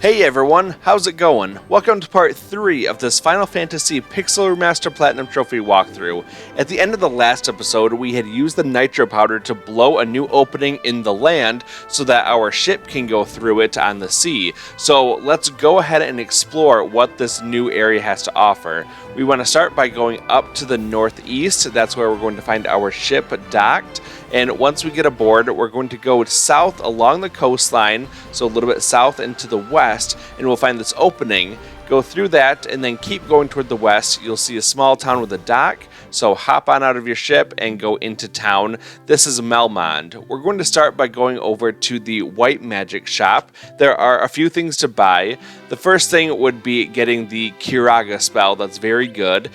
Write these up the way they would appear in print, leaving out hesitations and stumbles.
Hey everyone, how's it going? Welcome to part 3 of this Final Fantasy Pixel Remaster Platinum Trophy walkthrough. At the end of the last episode, we had used the nitro powder to blow a new opening in the land so that our ship can go through it on the sea. So let's go ahead and explore what this new area has to offer. We want to start by going up to the northeast. That's where we're going to find our ship docked. And once we get aboard, we're going to go south along the coastline, so a little bit south and to the west, and we'll find this opening. Go through that, and then keep going toward the west. You'll see a small town with a dock, so hop on out of your ship and go into town. This is Melmond. We're going to start by going over to the White Magic shop. There are a few things to buy. The first thing would be getting the Kiraga spell. That's very good.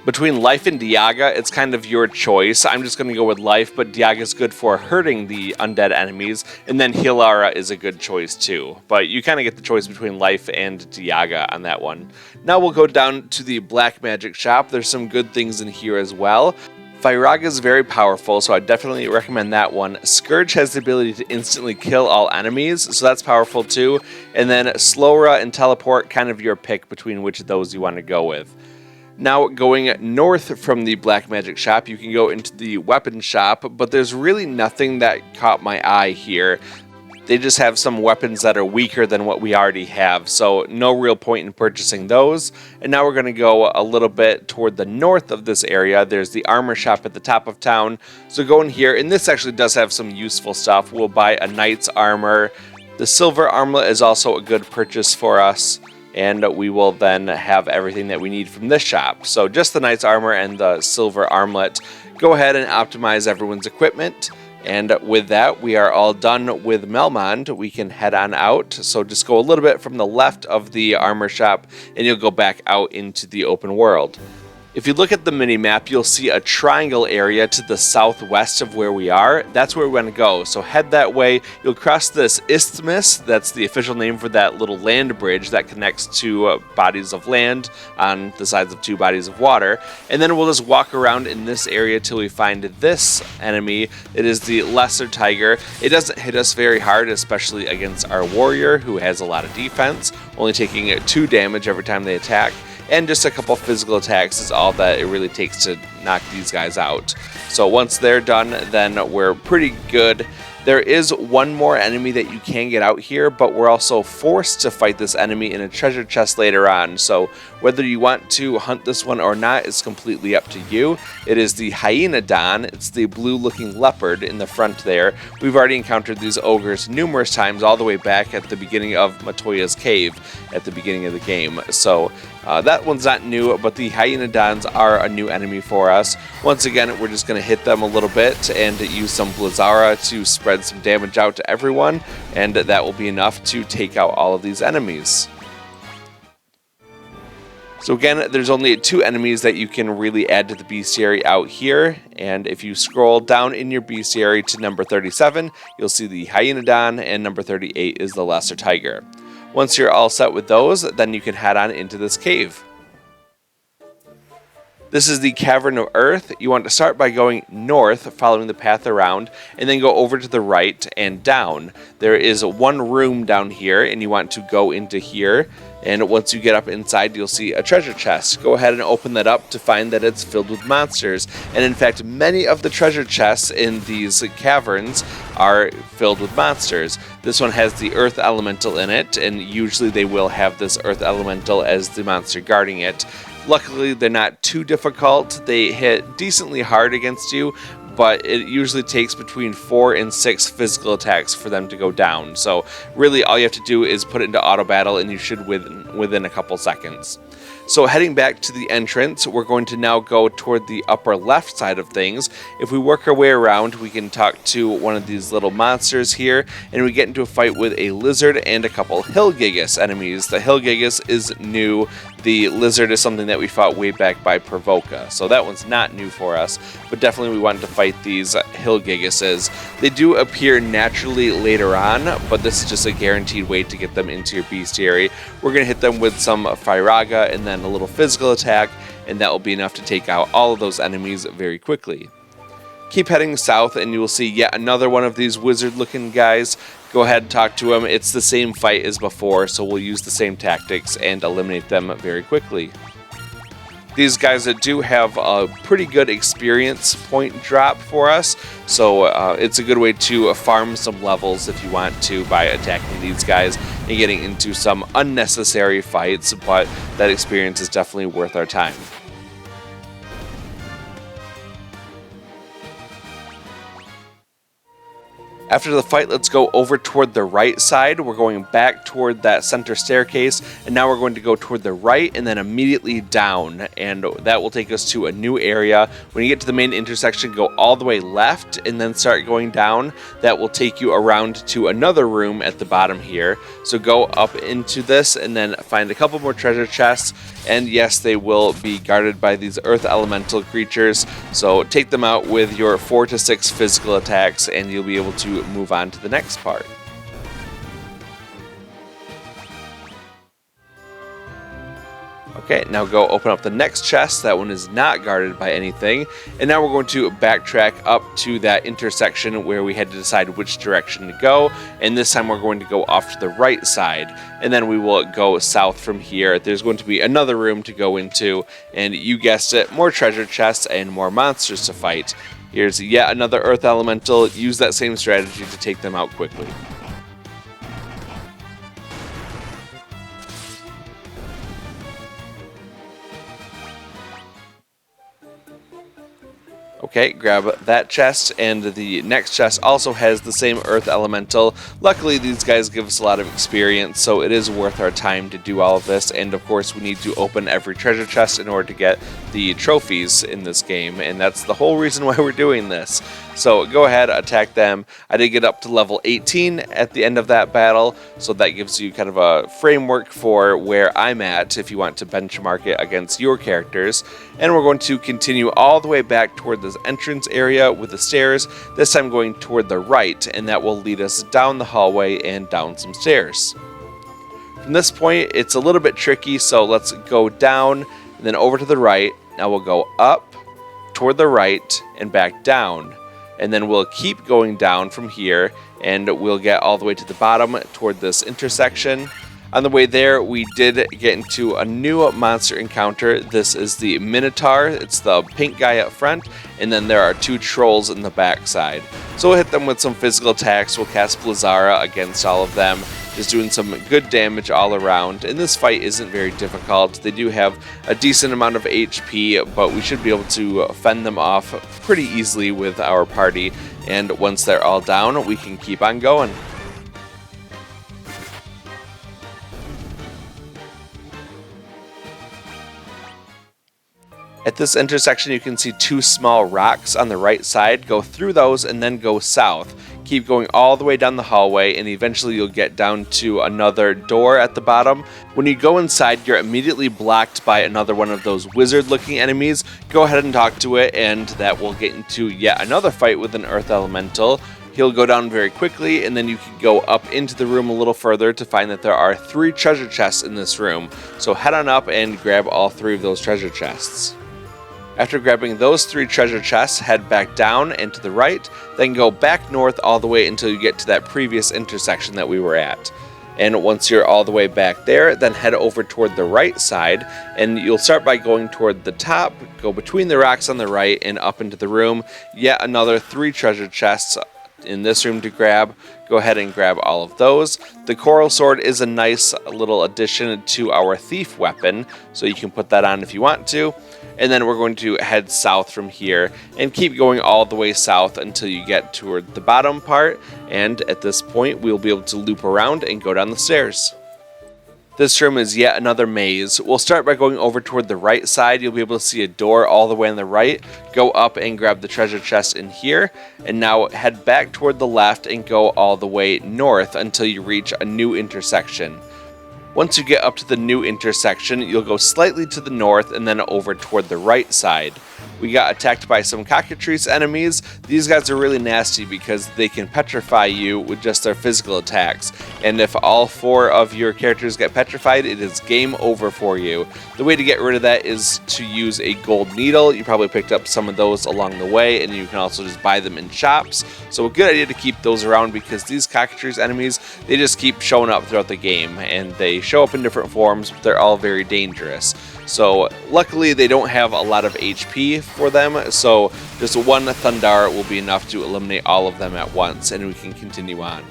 Between Life and Diaga, it's kind of your choice. I'm just going to go with Life, but Diaga is good for hurting the undead enemies, and then Hilara is a good choice too. But you kind of get the choice between Life and Diaga on that one. Now we'll go down to the Black Magic shop. There's some good things in here as well. Firaga is very powerful, so I definitely recommend that one. Scourge has the ability to instantly kill all enemies, so that's powerful too. And then Slowra and Teleport, kind of your pick between which of those you want to go with. Now, going north from the Black Magic shop, you can go into the weapon shop, but there's really nothing that caught my eye here. They just have some weapons that are weaker than what we already have, so no real point in purchasing those. And now we're going to go a little bit toward the north of this area. There's the armor shop at the top of town, so go in here, and this actually does have some useful stuff. We'll buy a knight's armor. The silver armlet is also a good purchase for us. And we will then have everything that we need from this shop. So just the knight's armor and the silver armlet. Go ahead and optimize everyone's equipment. And with that, we are all done with Melmond. We can head on out. So just go a little bit from the left of the armor shop, and you'll go back out into the open world. If you look at the mini-map, you'll see a triangle area to the southwest of where we are. That's where we want to go, so head that way. You'll cross this isthmus, that's the official name for that little land bridge that connects two bodies of land on the sides of two bodies of water. And then we'll just walk around in this area till we find this enemy. It is the Lesser Tiger. It doesn't hit us very hard, especially against our warrior, who has a lot of defense, only taking 2 damage every time they attack. And just a couple physical attacks is all that it really takes to knock these guys out. So once they're done, then we're pretty good. There is one more enemy that you can get out here, but we're also forced to fight this enemy in a treasure chest later on. So whether you want to hunt this one or not is completely up to you. It is the Hyenadon. It's the blue-looking leopard in the front there. We've already encountered these ogres numerous times, all the way back at the beginning of Matoya's cave at the beginning of the game. So that one's not new, but the Hyenadons are a new enemy for us. Once again, we're just going to hit them a little bit and use some Blizzara to spread some damage out to everyone, and that will be enough to take out all of these enemies. So again, there's only 2 enemies that you can really add to the bestiary out here, and if you scroll down in your bestiary to number 37, you'll see the Hyenadon, and number 38 is the Lesser Tiger. Once you're all set with those, then you can head on into this cave. This is the Cavern of Earth. You want to start by going north, following the path around, and then go over to the right and down. There is one room down here, and you want to go into here. And once you get up inside, you'll see a treasure chest. Go ahead and open that up to find that it's filled with monsters. And in fact, many of the treasure chests in these caverns are filled with monsters. This one has the Earth Elemental in it, and usually they will have this Earth Elemental as the monster guarding it. Luckily, they're not too difficult. They hit decently hard against you, but it usually takes between 4 and 6 physical attacks for them to go down. So really all you have to do is put it into auto battle, and you should within a couple seconds. So heading back to the entrance, we're going to now go toward the upper left side of things. If we work our way around, we can talk to one of these little monsters here, and we get into a fight with a lizard and a couple Hillgigus enemies. The Hillgigus is new. The lizard is something that we fought way back by Provoca, so that one's not new for us, but definitely we wanted to fight these Hillgiguses. They do appear naturally later on, but this is just a guaranteed way to get them into your bestiary. We're going to hit them with some Firaga and then a little physical attack, and that will be enough to take out all of those enemies very quickly. Keep heading south and you will see yet another one of these wizard looking guys. go ahead and talk to him. It's the same fight as before, so we'll use the same tactics and eliminate them very quickly. These guys do have a pretty good experience point drop for us, so it's a good way to farm some levels if you want to by attacking these guys and getting into some unnecessary fights, but that experience is definitely worth our time. After the fight, let's go over toward the right side. We're going back toward that center staircase, and now we're going to go toward the right and then immediately down, and that will take us to a new area. When you get to the main intersection, go all the way left and then start going down. That will take you around to another room at the bottom here. So go up into this and then find a couple more treasure chests, and yes, they will be guarded by these earth elemental creatures, so take them out with your 4 to 6 physical attacks and you'll be able to move on to the next part. Okay, now go open up the next chest. That one is not guarded by anything. And now we're going to backtrack up to that intersection where we had to decide which direction to go. And this time we're going to go off to the right side. And then we will go south from here. There's going to be another room to go into. And you guessed it, more treasure chests and more monsters to fight. Here's yet another earth elemental. Use that same strategy to take them out quickly. Okay, grab that chest, and the next chest also has the same earth elemental. Luckily, these guys give us a lot of experience, so it is worth our time to do all of this. And of course, we need to open every treasure chest in order to get the trophies in this game, and that's the whole reason why we're doing this. So go ahead, attack them. I did get up to level 18 at the end of that battle, so that gives you kind of a framework for where I'm at if you want to benchmark it against your characters. And we're going to continue all the way back toward this entrance area with the stairs, this time going toward the right, and that will lead us down the hallway and down some stairs. From this point, it's a little bit tricky, so let's go down and then over to the right. Now we'll go up toward the right and back down. And then we'll keep going down from here, and we'll get all the way to the bottom toward this intersection. On the way there, we did get into a new monster encounter. This is the Minotaur. It's the pink guy up front, and then there are 2 trolls in the back side. So we'll hit them with some physical attacks. We'll cast Blizzara against all of them, just doing some good damage all around. And this fight isn't very difficult. They do have a decent amount of HP, but we should be able to fend them off pretty easily with our party. And once they're all down, we can keep on going. At this intersection, you can see 2 small rocks on the right side. Go through those and then go south. Keep going all the way down the hallway, and eventually you'll get down to another door at the bottom. When you go inside, you're immediately blocked by another one of those wizard-looking enemies. Go ahead and talk to it, and that will get into yet another fight with an earth elemental. He'll go down very quickly, and then you can go up into the room a little further to find that there are 3 treasure chests in this room. So head on up and grab all 3 of those treasure chests. After grabbing those 3 treasure chests, head back down and to the right, then go back north all the way until you get to that previous intersection that we were at. And once you're all the way back there, then head over toward the right side, and you'll start by going toward the top, go between the rocks on the right and up into the room. Yet another 3 treasure chests in this room to grab. Go ahead and grab all of those. The coral sword is a nice little addition to our thief weapon, so you can put that on if you want to. And then we're going to head south from here and keep going all the way south until you get toward the bottom part. And at this point, we'll be able to loop around and go down the stairs. This room is yet another maze. We'll start by going over toward the right side. You'll be able to see a door all the way on the right. Go up and grab the treasure chest in here. And now head back toward the left and go all the way north until you reach a new intersection. Once you get up to the new intersection, you'll go slightly to the north and then over toward the right side. We got attacked by some cockatrice enemies. These guys are really nasty because they can petrify you with just their physical attacks. And if all 4 of your characters get petrified, it is game over for you. The way to get rid of that is to use a gold needle. You probably picked up some of those along the way, and you can also just buy them in shops. So a good idea to keep those around because these cockatrice enemies, they just keep showing up throughout the game, and they show up in different forms, but they're all very dangerous. So luckily they don't have a lot of HP for them, so just one Thundar will be enough to eliminate all of them at once, and we can continue on.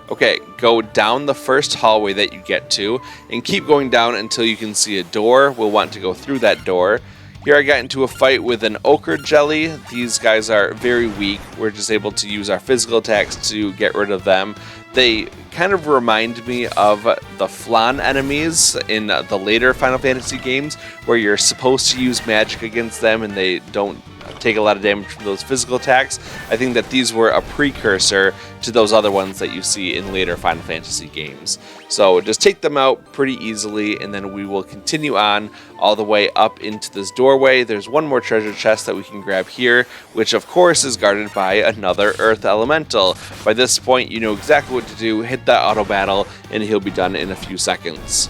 Okay, go down the first hallway that you get to, and keep going down until you can see a door. We'll want to go through that door. Here I got into a fight with an ochre jelly. These guys are very weak. We're just able to use our physical attacks to get rid of them. They kind of remind me of the flan enemies in the later Final Fantasy games, where you're supposed to use magic against them and they don't take a lot of damage from those physical attacks. I think that these were a precursor to those other ones that you see in later Final Fantasy games. So just take them out pretty easily, and then we will continue on all the way up into this doorway. There's one more treasure chest that we can grab here, which of course is guarded by another Earth Elemental. By this point, you know exactly what to do. Hit that auto battle, and he'll be done in a few seconds.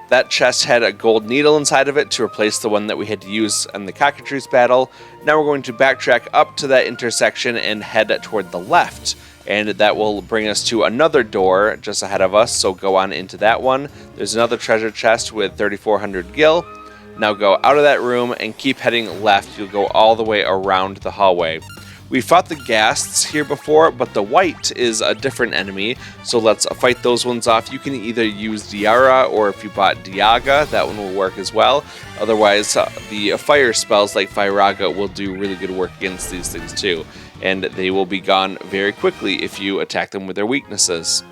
That chest had a gold needle inside of it to replace the one that we had to use in the cockatrice battle. Now we're going to backtrack up to that intersection and head toward the left. And that will bring us to another door just ahead of us, so go on into that one. There's another treasure chest with 3,400 gil. Now go out of that room and keep heading left. You'll go all the way around the hallway. We fought the ghasts here before, but the white is a different enemy, so let's fight those ones off. You can either use Diara, or if you bought Diaga, that one will work as well. Otherwise, the fire spells like Firaga will do really good work against these things too, and they will be gone very quickly if you attack them with their weaknesses.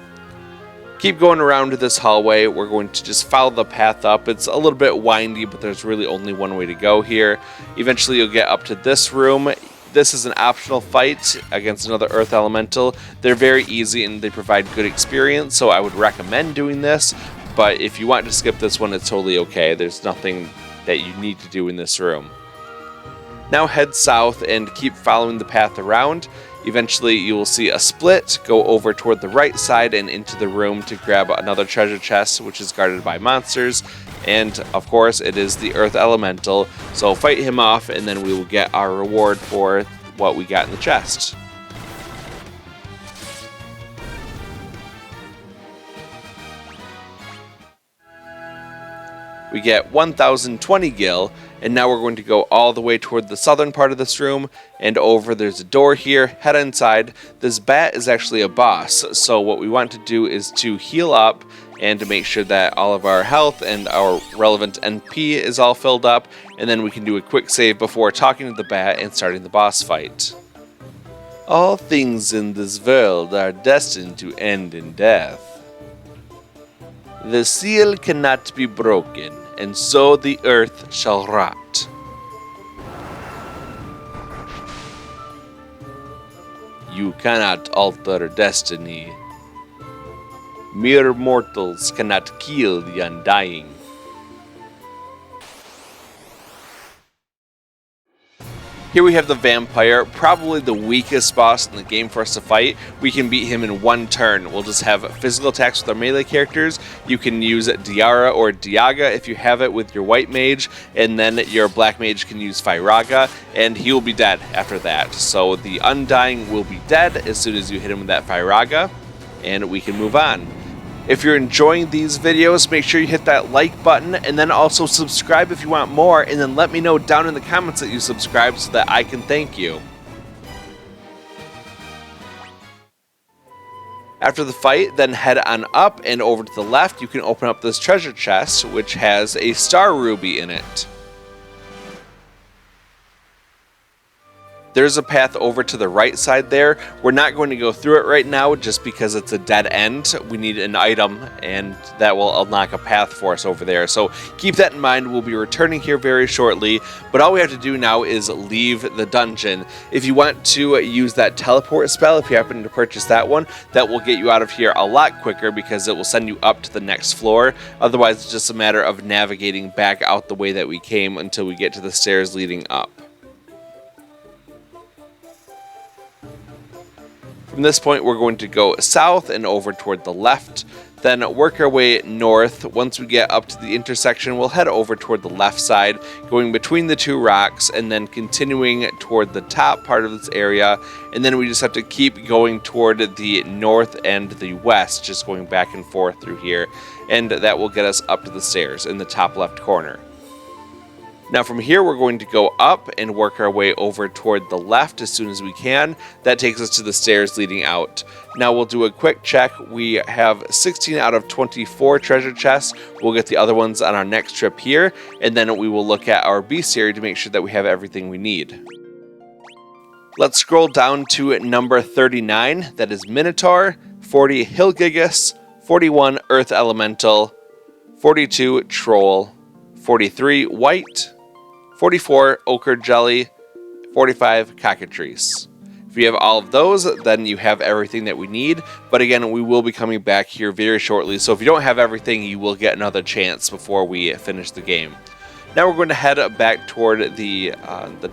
Keep going around this hallway. We're going to just follow the path up. It's a little bit windy, but there's really only one way to go here. Eventually you'll get up to this room. This is an optional fight against another Earth Elemental. They're very easy and they provide good experience, so I would recommend doing this, but if you want to skip this one, it's totally okay. There's nothing that you need to do in this room. Now head south and keep following the path around. Eventually you will see a split. Go over toward the right side and into the room to grab another treasure chest, which is guarded by monsters. And of course it is the Earth Elemental, so fight him off and then we will get our reward for what we got in the chest. We get 1020 gil, and now we're going to go all the way toward the southern part of this room and over. There's a door here. Head inside. This bat is actually a boss, so what we want to do is to heal up and to make sure that all of our health and our relevant NP is all filled up, and then we can do a quick save before talking to the bat and starting the boss fight. All things in this world are destined to end in death. The seal cannot be broken, and so the earth shall rot. You cannot alter destiny. Mere mortals cannot kill the undying. Here we have the vampire, probably the weakest boss in the game for us to fight. We can beat him in one turn. We'll just have physical attacks with our melee characters. You can use Diara or Diaga if you have it with your white mage, and then your black mage can use Firaga, and he will be dead after that. So the undying will be dead as soon as you hit him with that Firaga, and we can move on. If you're enjoying these videos, make sure you hit that like button, and then also subscribe if you want more, and then let me know down in the comments that you subscribed so that I can thank you. After the fight, then head on up and over to the left. You can open up this treasure chest, which has a star ruby in it. There's a path over to the right side there. We're not going to go through it right now just because it's a dead end. We need an item, and that will unlock a path for us over there. So keep that in mind. We'll be returning here very shortly, but all we have to do now is leave the dungeon. If you want to use that teleport spell, if you happen to purchase that one, that will get you out of here a lot quicker because it will send you up to the next floor. Otherwise, it's just a matter of navigating back out the way that we came until we get to the stairs leading up. From this point, we're going to go south and over toward the left, then work our way north. Once we get up to the intersection, we'll head over toward the left side, going between the two rocks, and then continuing toward the top part of this area, and then we just have to keep going toward the north and the west, just going back and forth through here, and that will get us up to the stairs in the top left corner. Now from here, we're going to go up and work our way over toward the left as soon as we can. That takes us to the stairs leading out. Now we'll do a quick check. We have 16 out of 24 treasure chests. We'll get the other ones on our next trip here, and then we will look at our bestiary to make sure that we have everything we need. Let's scroll down to number 39. That is Minotaur, 40 Hillgigus, 41 Earth Elemental, 42 Troll, 43 White, 44 Ochre Jelly, 45 Cockatrice. If you have all of those, then you have everything that we need. But again, we will be coming back here very shortly. So if you don't have everything, you will get another chance before we finish the game. Now we're going to head back toward the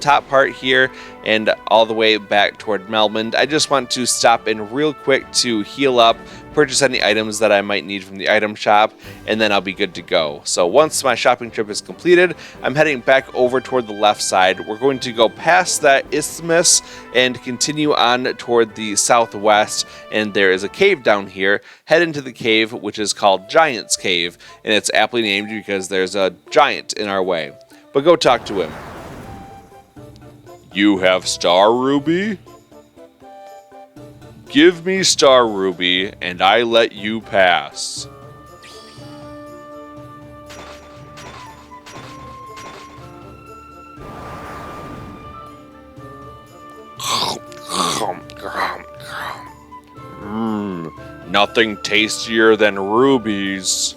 top part here and all the way back toward Melmond. I just want to stop in real quick to heal up, purchase any items that I might need from the item shop, and then I'll be good to go. So once my shopping trip is completed, I'm heading back over toward the left side. We're going to go past that isthmus and continue on toward the southwest, and there is a cave down here. Head into the cave, which is called Giant's Cave, and it's aptly named because there's a giant in our way. But go talk to him. You have Star Ruby? Give me Star Ruby, and I let you pass. Nothing tastier than rubies.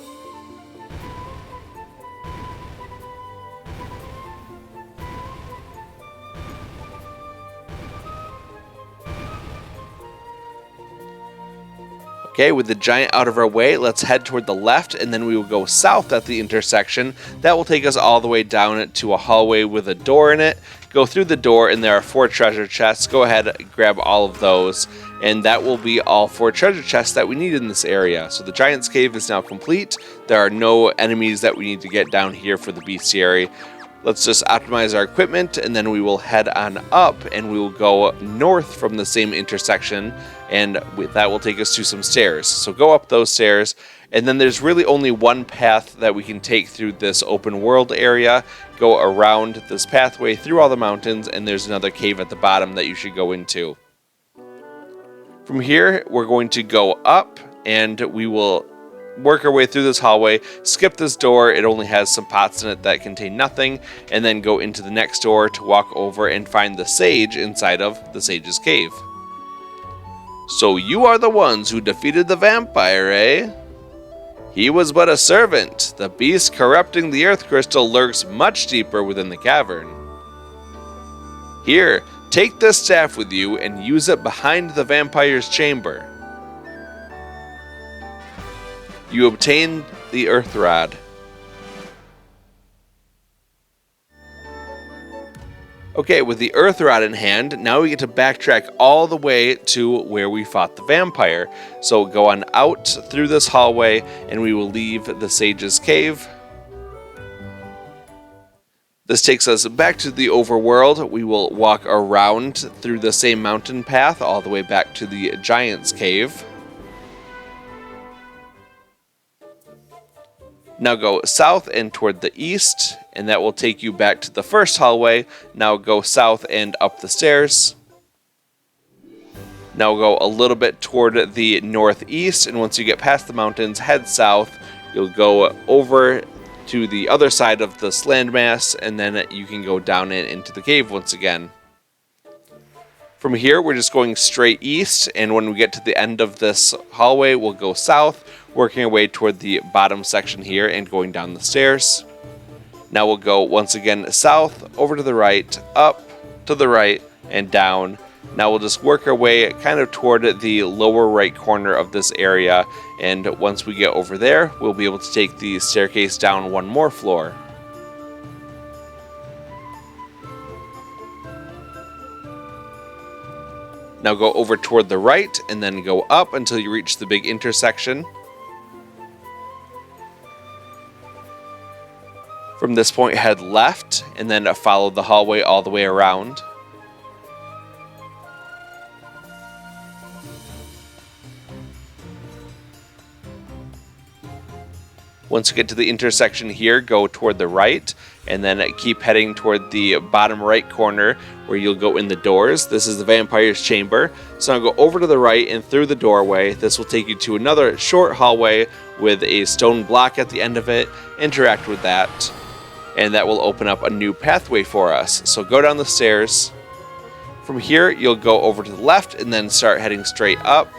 Okay, with the giant out of our way, let's head toward the left, and then we will go south at the intersection. That will take us all the way down to a hallway with a door in it. Go through the door, and there are 4 treasure chests. Go ahead and grab all of those, and that will be all 4 treasure chests that we need in this area. So the Giant's Cave is now complete. There are no enemies that we need to get down here for the bestiary. Let's just optimize our equipment, and then we will head on up, and we will go north from the same intersection, and that will take us to some stairs. So go up those stairs, and then there's really only one path that we can take through this open world area. Go around this pathway through all the mountains, and there's another cave at the bottom that you should go into. From here, we're going to go up, and we will work our way through this hallway, skip this door, it only has some pots in it that contain nothing, and then go into the next door to walk over and find the sage inside of the sage's cave. So you are the ones who defeated the vampire, eh? He was but a servant. The beast corrupting the earth crystal lurks much deeper within the cavern. Here, take this staff with you and use it behind the vampire's chamber. You obtain the Earth Rod. Okay, with the Earth Rod in hand, now we get to backtrack all the way to where we fought the vampire. So go on out through this hallway, and we will leave the Sage's Cave. This takes us back to the Overworld. We will walk around through the same mountain path all the way back to the Giant's Cave. Now go south and toward the east, and that will take you back to the first hallway. Now go south and up the stairs. Now go a little bit toward the northeast, and once you get past the mountains, head south. You'll go over to the other side of this landmass, and then you can go down and into the cave once again. From here, we're just going straight east, and when we get to the end of this hallway, we'll go south, working our way toward the bottom section here and going down the stairs. Now we'll go once again south, over to the right, up, to the right, and down. Now we'll just work our way kind of toward the lower right corner of this area, and once we get over there, we'll be able to take the staircase down one more floor. Now go over toward the right, and then go up until you reach the big intersection. From this point, head left, and then follow the hallway all the way around. Once you get to the intersection here, go toward the right, and then keep heading toward the bottom right corner where you'll go in the doors. This is the vampire's chamber. So now go over to the right and through the doorway. This will take you to another short hallway with a stone block at the end of it. Interact with that, and that will open up a new pathway for us. So go down the stairs. From here, you'll go over to the left and then start heading straight up.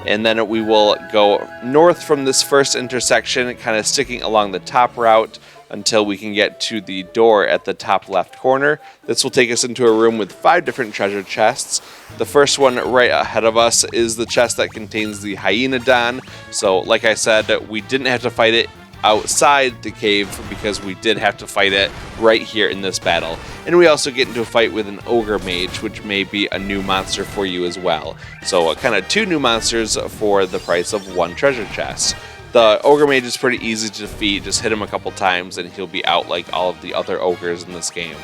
And then we will go north from this first intersection, kind of sticking along the top route until we can get to the door at the top left corner. This will take us into a room with 5 different treasure chests. The first one right ahead of us is the chest that contains the Hyenadon. So like I said, we didn't have to fight it outside the cave because we did have to fight it right here in this battle. And we also get into a fight with an ogre mage, which may be a new monster for you as well. So kind of 2 new monsters for the price of 1 treasure chest. The ogre mage is pretty easy to defeat. Just hit him a couple times and he'll be out like all of the other ogres in this game.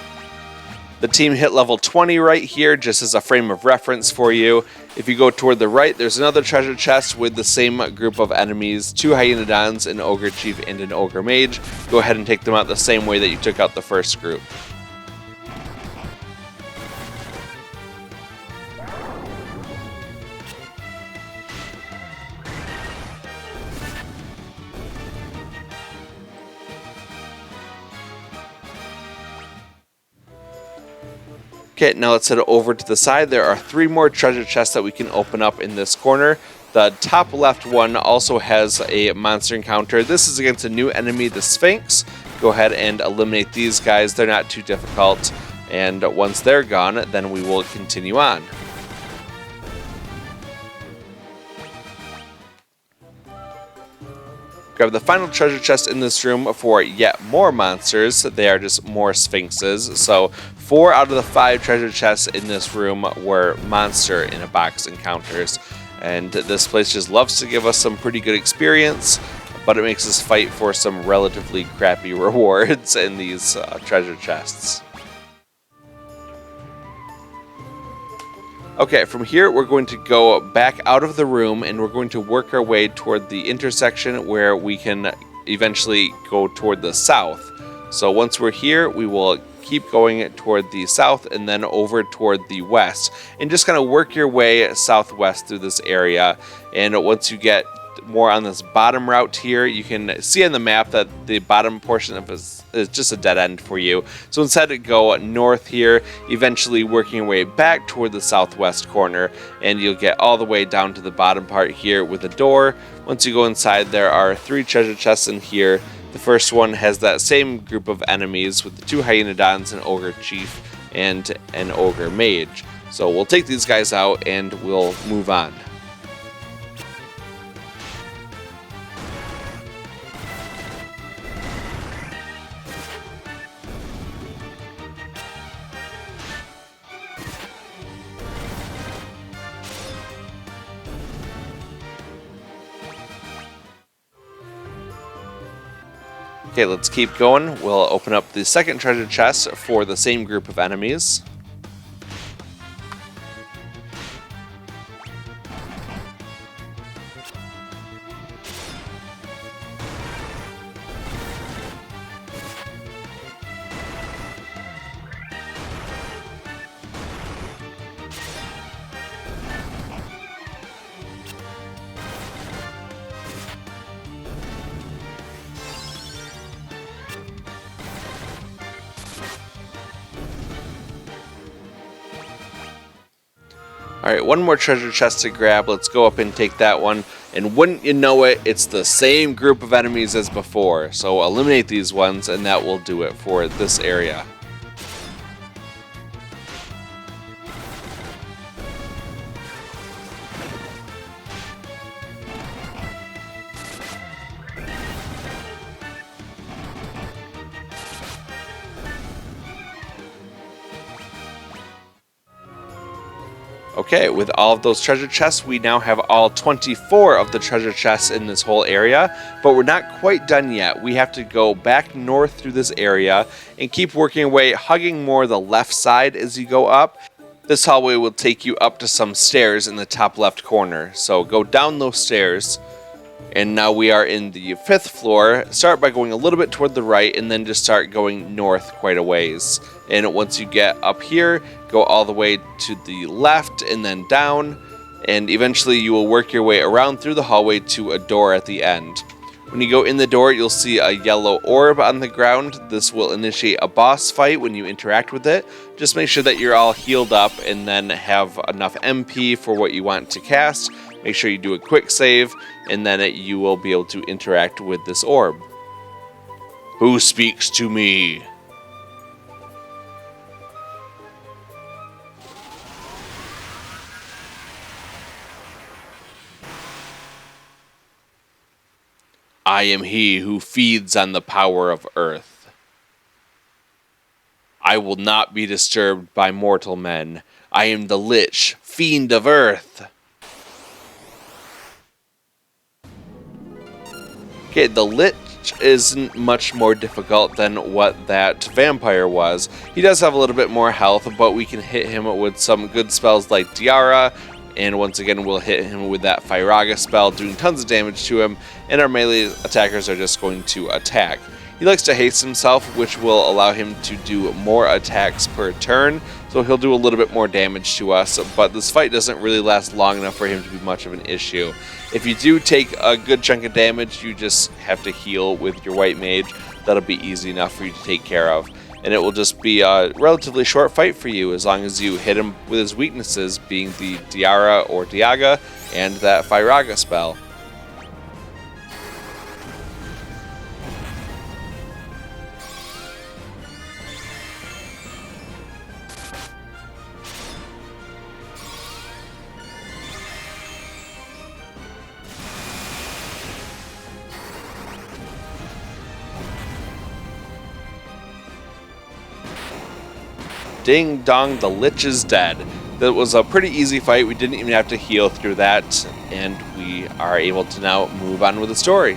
The team hit level 20 right here, just as a frame of reference for you. If you go toward the right, there's another treasure chest with the same group of enemies, 2 Hyenadons, an ogre chief, and an ogre mage. Go ahead and take them out the same way that you took out the first group. Okay, now let's head over to the side. There are 3 more treasure chests that we can open up in this corner. The top left one also has a monster encounter. This is against a new enemy, the Sphinx. Go ahead and eliminate these guys. They're not too difficult. And once they're gone, then we will continue on. Grab the final treasure chest in this room for yet more monsters. They are just more sphinxes. So 4 out of the 5 treasure chests in this room were monster in a box encounters. And this place just loves to give us some pretty good experience, but it makes us fight for some relatively crappy rewards in these treasure chests. Okay, from here we're going to go back out of the room and we're going to work our way toward the intersection where we can eventually go toward the south. So once we're here, we will keep going toward the south and then over toward the west. And just kind of work your way southwest through this area. And once you get more on this bottom route here, you can see on the map that the bottom portion of this is just a dead end for you. So instead go north here, eventually working your way back toward the southwest corner, and you'll get all the way down to the bottom part here with a door. Once you go inside, there are 3 treasure chests in here. The first one has that same group of enemies with the 2 Hyenadons, an ogre chief, and an ogre mage. So we'll take these guys out and we'll move on. Okay, let's keep going. We'll open up the second treasure chest for the same group of enemies. Alright, one more treasure chest to grab. Let's go up and take that one. And wouldn't you know it, it's the same group of enemies as before. So eliminate these ones and that will do it for this area. Okay, with all of those treasure chests, we now have all 24 of the treasure chests in this whole area, but we're not quite done yet. We have to go back north through this area and keep working away, hugging more the left side as you go up. This hallway will take you up to some stairs in the top left corner, so go down those stairs. And now we are in the 5th floor. Start by going a little bit toward the right and then just start going north quite a ways. And once you get up here, go all the way to the left and then down. And eventually you will work your way around through the hallway to a door at the end. When you go in the door, you'll see a yellow orb on the ground. This will initiate a boss fight when you interact with it. Just make sure that you're all healed up and then have enough MP for what you want to cast. Make sure you do a quick save, and then you will be able to interact with this orb. Who speaks to me? I am he who feeds on the power of earth. I will not be disturbed by mortal men. I am the Lich, fiend of earth. Okay, the Lich isn't much more difficult than what that vampire was. He does have a little bit more health, but we can hit him with some good spells like Tiara, and once again we'll hit him with that Firaga spell, doing tons of damage to him, and our melee attackers are just going to attack. He likes to haste himself, which will allow him to do more attacks per turn, so he'll do a little bit more damage to us, but this fight doesn't really last long enough for him to be much of an issue. If you do take a good chunk of damage, you just have to heal with your white mage. That'll be easy enough for you to take care of. And it will just be a relatively short fight for you as long as you hit him with his weaknesses, being the Diara or Diaga and that Firaga spell. Ding dong, the Lich is dead. That was a pretty easy fight. We didn't even have to heal through that, and we are able to now move on with the story.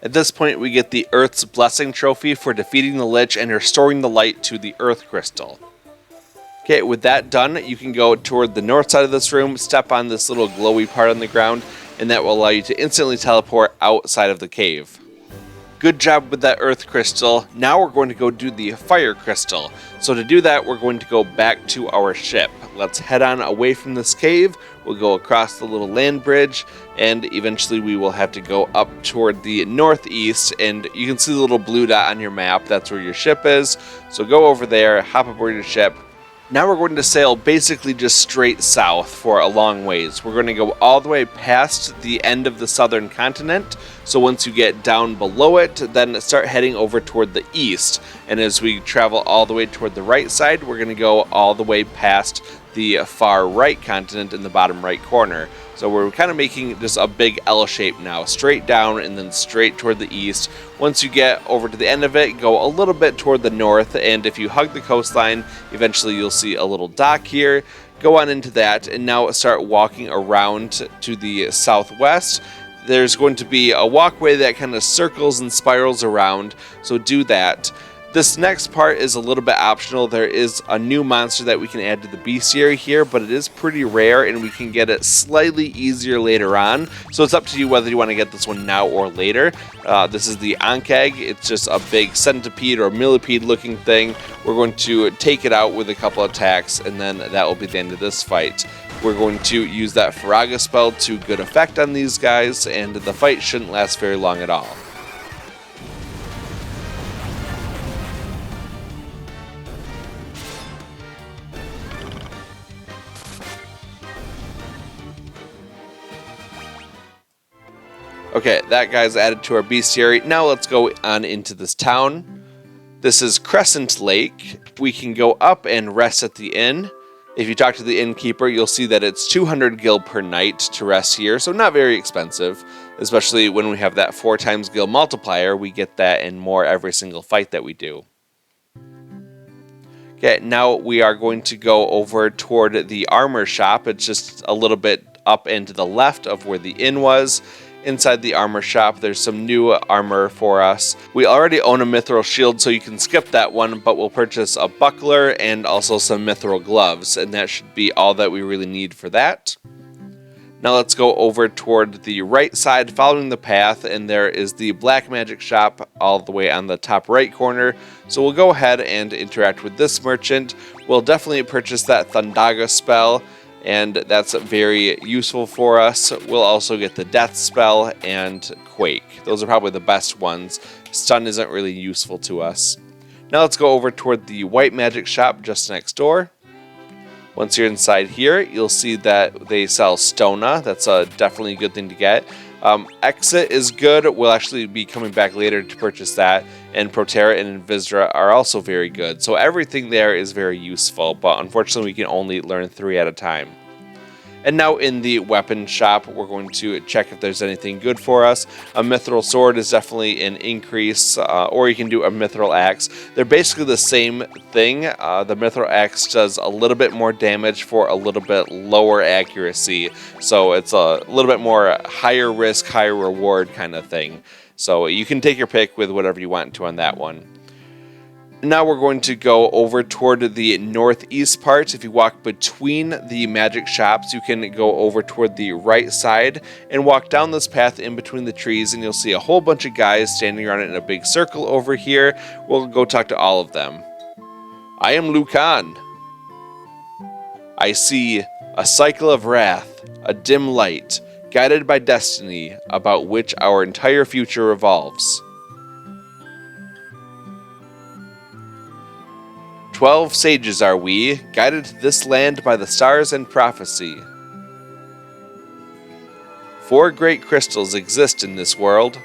At this point, we get the Earth's Blessing trophy for defeating the Lich and restoring the light to the Earth Crystal. Okay, with that done, you can go toward the north side of this room, step on this little glowy part on the ground, and that will allow you to instantly teleport outside of the cave. Good job with that Earth Crystal. Now we're going to go do the Fire Crystal. So to do that, we're going to go back to our ship. Let's head on away from this cave. We'll go across the little land bridge, and eventually we will have to go up toward the northeast, and you can see the little blue dot on your map. That's where your ship is. So go over there, hop aboard your ship. Now we're going to sail basically just straight south for a long ways. We're going to go all the way past the end of the southern continent. So once you get down below it, then start heading over toward the east. And as we travel all the way toward the right side, we're going to go all the way past the far right continent in the bottom right corner. So we're kind of making just a big L shape now, straight down and then straight toward the east. Once you get over to the end of it, go a little bit toward the north, and if you hug the coastline, eventually you'll see a little dock here. Go on into that, and now start walking around to the southwest. There's going to be a walkway that kind of circles and spirals around, so do that. This next part is a little bit optional. There is a new monster that we can add to the Bestiary here, but it is pretty rare and we can get it slightly easier later on. So it's up to you whether you want to get this one now or later. This is the Ankeg. It's just a big centipede or millipede looking thing. We're going to take it out with a couple attacks and then that will be the end of this fight. We're going to use that Faraga spell to good effect on these guys, and the fight shouldn't last very long at all. Okay, that guy's added to our bestiary. Now let's go on into this town. This is Crescent Lake. We can go up and rest at the inn. If you talk to the innkeeper, you'll see that it's 200 gil per night to rest here, so not very expensive, especially when we have that 4 times gil multiplier. We get that and more every single fight that we do. Okay, now we are going to go over toward the armor shop. It's just a little bit up and to the left of where the inn was. Inside the armor shop, there's some new armor for us. We already own a mithril shield, so you can skip that one, but we'll purchase a buckler and also some mithril gloves, and that should be all that we really need for that. Now let's go over toward the right side, following the path, and there is the black magic shop all the way on the top right corner. So we'll go ahead and interact with this merchant. We'll definitely purchase that Thundaga spell, and that's very useful for us. We'll also get the Death spell and Quake. Those are probably the best ones. Stun isn't really useful to us. Now let's go over toward the white magic shop just next door. Once you're inside here, you'll see that they sell Stona. That's definitely a good thing to get. Exit is good. We'll actually be coming back later to purchase that. And Protera and Invisra are also very good. So everything there is very useful, but unfortunately we can only learn 3 at a time. And now in the weapon shop, we're going to check if there's anything good for us. A mithril sword is definitely an increase, or you can do a mithril axe. They're basically the same thing. The mithril axe does a little bit more damage for a little bit lower accuracy. So it's a little bit more higher risk, higher reward kind of thing. So you can take your pick with whatever you want to on that one. Now we're going to go over toward the northeast part. If you walk between the magic shops, you can go over toward the right side and walk down this path in between the trees, and you'll see a whole bunch of guys standing around it in a big circle over here. We'll go talk to all of them. I am Lucan. I see a cycle of wrath, a dim light, guided by destiny, about which our entire future revolves. 12 sages are we, guided to this land by the stars and prophecy. 4 great crystals exist in this world.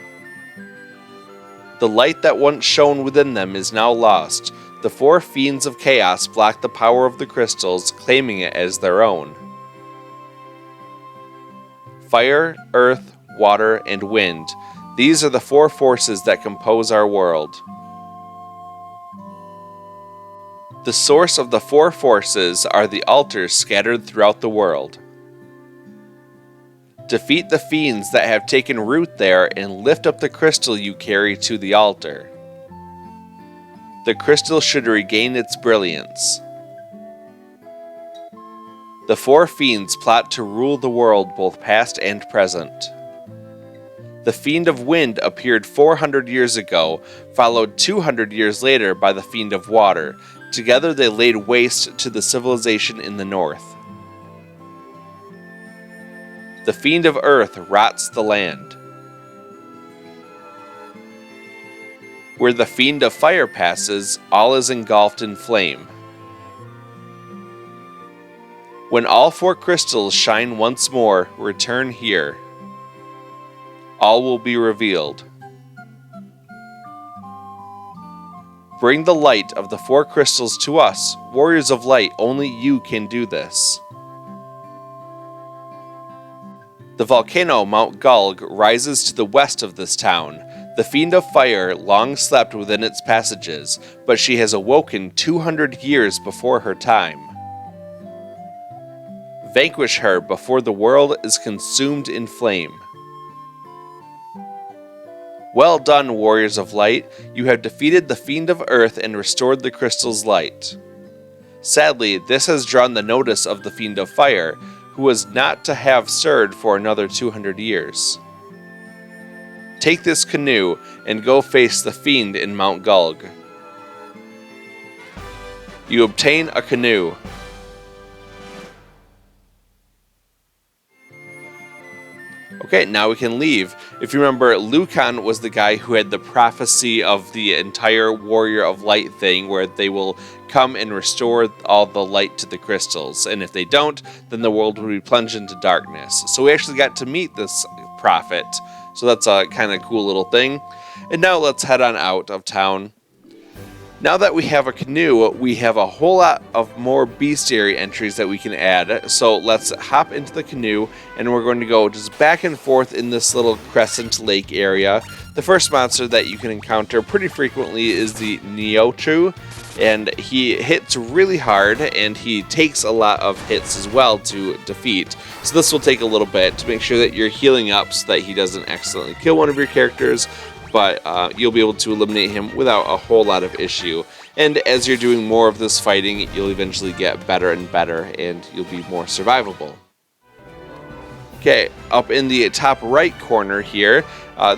The light that once shone within them is now lost. The 4 fiends of chaos block the power of the crystals, claiming it as their own. Fire, earth, water, and wind. These are the 4 forces that compose our world. The source of the 4 forces are the altars scattered throughout the world. Defeat the fiends that have taken root there and lift up the crystal you carry to the altar. The crystal should regain its brilliance. The 4 fiends plot to rule the world, both past and present. The Fiend of Wind appeared 400 years ago, followed 200 years later by the Fiend of Water. Together they laid waste to the civilization in the north. The Fiend of Earth rots the land. Where the Fiend of Fire passes, all is engulfed in flame. When all 4 crystals shine once more, return here. All will be revealed. Bring the light of the 4 crystals to us, warriors of light. Only you can do this. The volcano Mount Gulg rises to the west of this town. The Fiend of Fire long slept within its passages, but she has awoken 200 years before her time. Vanquish her before the world is consumed in flame. Well done, warriors of light. You have defeated the Fiend of Earth and restored the crystal's light. Sadly, this has drawn the notice of the Fiend of Fire, who was not to have stirred for another 200 years. Take this canoe and go face the Fiend in Mount Gulg. You obtain a canoe. Okay, now we can leave. If you remember, Lucan was the guy who had the prophecy of the entire Warrior of Light thing, where they will come and restore all the light to the crystals. And if they don't, then the world will be plunged into darkness. So we actually got to meet this prophet. So that's a kind of cool little thing. And now let's head on out of town. Now that we have a canoe, we have a whole lot of more bestiary entries that we can add. So let's hop into the canoe, and we're going to go just back and forth in this little Crescent lake area. The first monster that you can encounter pretty frequently is the Neochu, and he hits really hard, and he takes a lot of hits as well to defeat. So this will take a little bit to make sure that you're healing up so that he doesn't accidentally kill one of your characters, but you'll be able to eliminate him without a whole lot of issue. And as you're doing more of this fighting, you'll eventually get better and better, and you'll be more survivable. Okay, up in the top right corner here,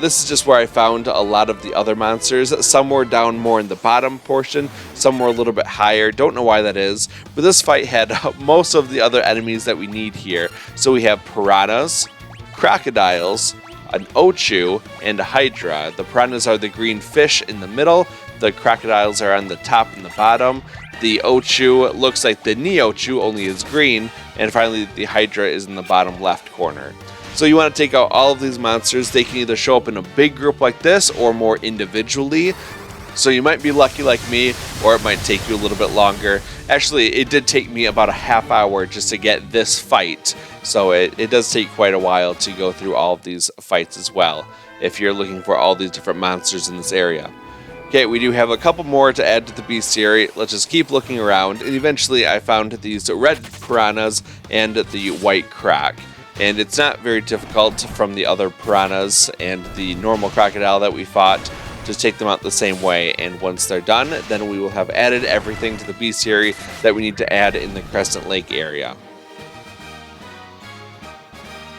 this is just where I found a lot of the other monsters. Some were down more in the bottom portion, some were a little bit higher, don't know why that is, but this fight had most of the other enemies that we need here. So we have piranhas, crocodiles, an Ochu, and a Hydra. The piranhas are the green fish in the middle, the crocodiles are on the top and the bottom, the Ochu looks like the Neochu, only is green, and finally the Hydra is in the bottom left corner. So you want to take out all of these monsters. They can either show up in a big group like this or more individually. So you might be lucky like me, or it might take you a little bit longer. Actually, it did take me about a half hour just to get this fight. So it does take quite a while to go through all of these fights as well, if you're looking for all these different monsters in this area. Okay, we do have a couple more to add to the bestiary. Let's just keep looking around, and eventually I found these red piranhas and the white croc. And it's not very difficult from the other piranhas and the normal crocodile that we fought. Just take them out the same way, and once they're done, then we will have added everything to the bestiary that we need to add in the Crescent Lake area.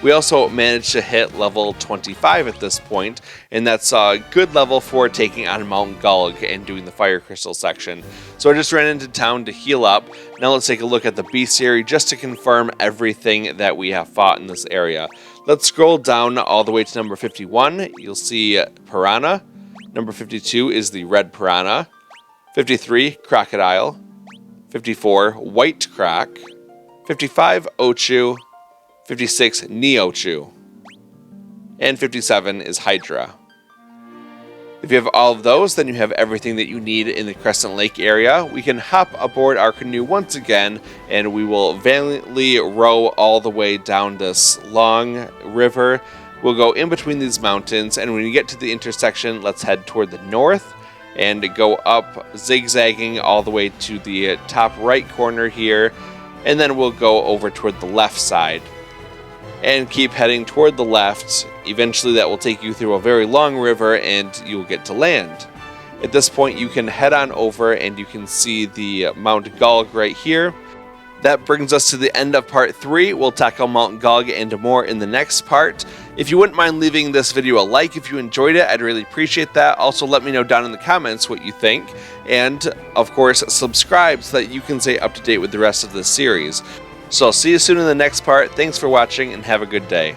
We also managed to hit level 25 at this point, and that's a good level for taking on Mount Gulg and doing the fire crystal section. So I just ran into town to heal up. Now let's take a look at the bestiary just to confirm everything that we have fought in this area. Let's scroll down all the way to number 51. You'll see Piranha. Number 52 is the red piranha. 53, crocodile. 54, white croc. 55, Ochu. 56, Neochu. And 57 is Hydra. If you have all of those, then you have everything that you need in the Crescent Lake area. We can hop aboard our canoe once again, and we will valiantly row all the way down this long river. We'll go in between these mountains, and when you get to the intersection, let's head toward the north and go up, zigzagging all the way to the top right corner here, and then we'll go over toward the left side and keep heading toward the left. Eventually that will take you through a very long river and you'll get to land. At this point you can head on over and you can see the Mount Gulg right here. That brings us to the end of part 3. We'll tackle Mount Gulg and more in the next part. If you wouldn't mind leaving this video a like if you enjoyed it, I'd really appreciate that. Also let me know down in the comments what you think. And of course subscribe so that you can stay up to date with the rest of this series. So I'll see you soon in the next part. Thanks for watching and have a good day.